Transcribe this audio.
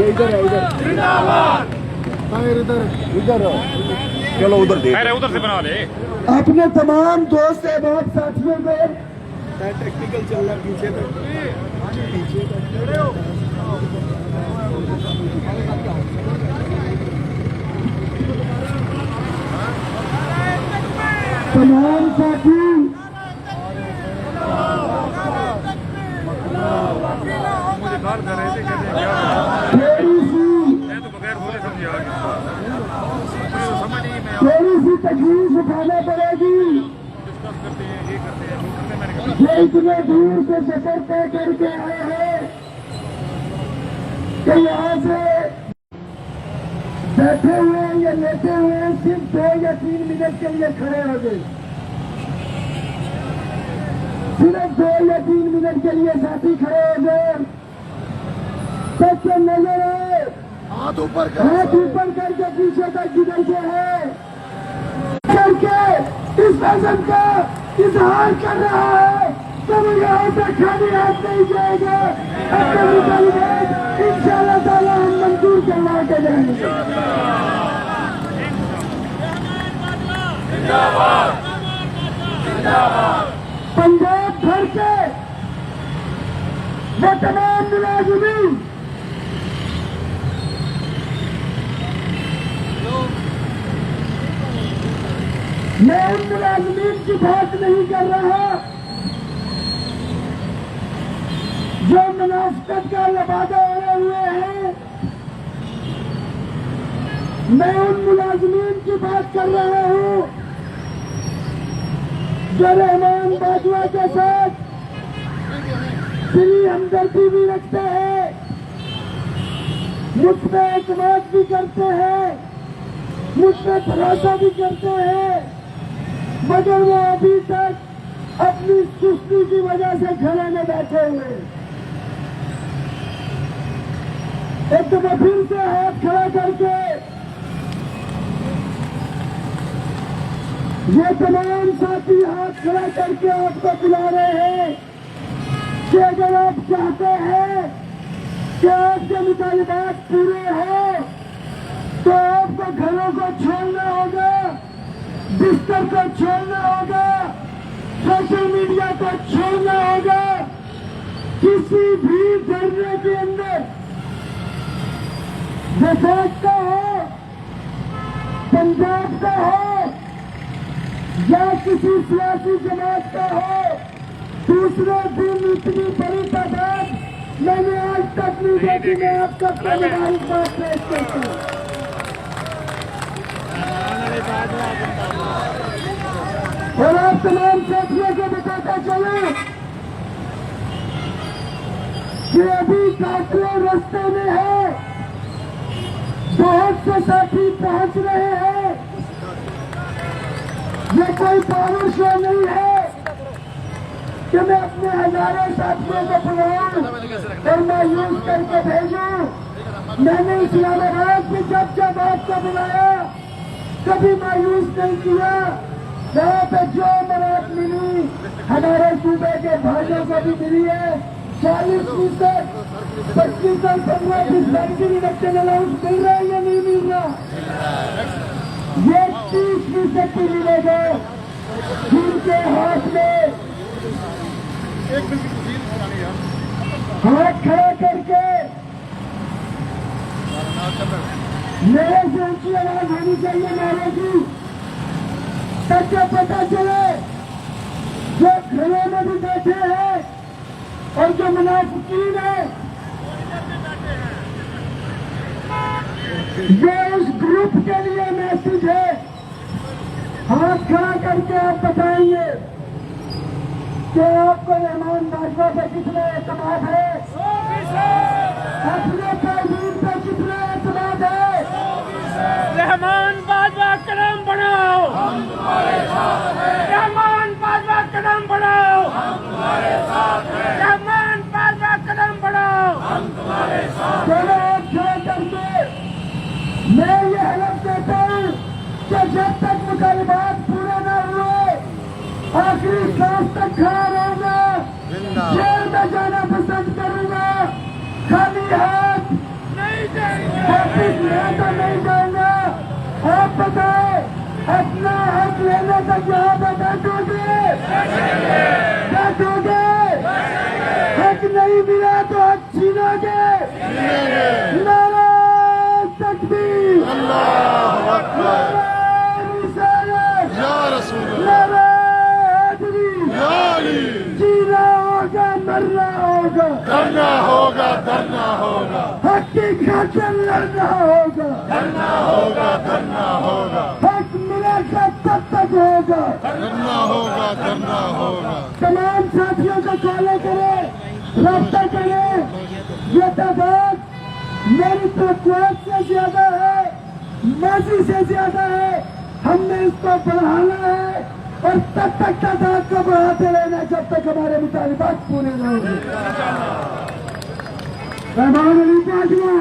इधर है इधर जिंदाबाद। इधर इधर चलो उधर देख उधर से बना ले। अपने तमाम दोस्त एवं साथियों को टेक्निकल चल रहा है पीछे तक तमाम साथी थोड़ी सी तकलीफ उठाना पड़ेगी। ये इतने दूर से सफर तय करके आए हैं कि यहाँ से बैठे हुए या लेटे हुए सिर्फ 2 या 3 मिनट के लिए खड़े हो गए। सिर्फ 2 या 3 मिनट के लिए साथी खड़े हो गए। सबसे नजर आए हाथ ऊपर करके पीछे तक गिर के है करके इस फैशन का इजहार कर रहा है। तो यहाँ से खाली हाथ नहीं जाएगा। इंशाल्लाह ताला हम मंजूर करवा के जाएंगे। पंजाब भर के वो तमाम मुलाजिमीन मैं उन मुलाजिमीन की बात नहीं कर रहा जो मुनाफिकत का लबादा ओढ़े हुए हैं। मैं उन मुलाजिमीन की बात कर रहा हूं जो रहमान बाजवा के साथ दिली हमदर्दी भी रखते हैं, मुझ पे एतमाद भी करते हैं, मुझ पे भरोसा भी करते हैं, मगर वो अभी तक अपनी सुस्ती की वजह से घरे में बैठे हुए। एक तो मैं फिर से हाथ खड़ा करके ये तमाम साथी हाथ खड़ा करके आपको बुला रहे हैं कि अगर आप चाहते हैं कि आपके मुतालिबात पूरे हो तो आपको घरों को छोड़ना होगा, बिस्तर को छोड़ना होगा, सोशल मीडिया को छोड़ना होगा। किसी भी धरने के अंदर वफाक का हो, पंजाब का हो या किसी सियासी जमात का हो, दूसरे दिन इतनी बड़ी तादाद मैंने आज तक नहीं देखी। मैं आपका पारिवारिक बात पेश करता हूँ। और आप तमाम साथियों को बताता चलूं कि अभी काफिले रास्ते में है, बहुत से साथी पहुंच रहे हैं। ये कोई पावर शो नहीं है कि मैं अपने हजारों साथियों को बुलाऊं और मायूस करके भेजूं। मैंने इस्लामाबाद में जब आपको बुलाया कभी मायूस नहीं किया। यहाँ पे जो मराद मिली हमारे सूबे के भाइयों को भी मिली है। 40%, 25% 15% की रिडक्शन अलाउंस मिल रहा है या नहीं मिल रहा? ये 30% की मिलेगा जिनके हाथ में हाथ खड़ा करके मेरे से ऊंची आवाज होनी चाहिए नारे की, ताकि पता चले जो घरों में भी बैठे हैं और जो मुनाफिकीन है, ये उस ग्रुप के लिए मैसेज है। हाथ खड़ा करके आप बताएंगे कि आपको रहमान बाजवा पे कितना एतमाद है, अपने तहजीब पे कितना एतमाद है। रहमान बाजवा कदम बढ़ाओ, हम तुम्हारे साथ हैं। रहमान बाजवा कदम बढ़ाओ, हम तुम्हारे साथ हैं। रहमान बाजवा कदम बढ़ाओ, हम तुम्हारे साथ हैं। चलो आप खड़ा करके मैं ये हलफ देता हूँ कि जब तक मुतालिबात पूरे न हुए आखिरी सांस तक खड़ा रहूंगा, जेल में जाना पसंद करूंगा। खाली हाथ नहीं दोगे? हक नहीं मिला तो हक छीनोगे? नारा तकबीर, अल्लाहु अकबर, नारा रिसालत, या रसूल अल्लाह, नारा हैदरी। या अली। जीना होगा, मरना होगा, करना होगा, करना होगा, हक की खातिर लड़ना होगा, करना होगा, करना होगा, हक मिलेगा तब तक होगा। करना होगा, करना होगा। तमाम साथियों को फॉलो करें, रब्ता करें। ये तादाद मेरी तवक्कुआत से ज्यादा है, माजी से ज्यादा है। हमने इसको बढ़ाना है और तब तक तादाद को बढ़ाते रहना जब तक हमारे मुतालिबात पूरे न होंगे। रहमान अली पाटवा।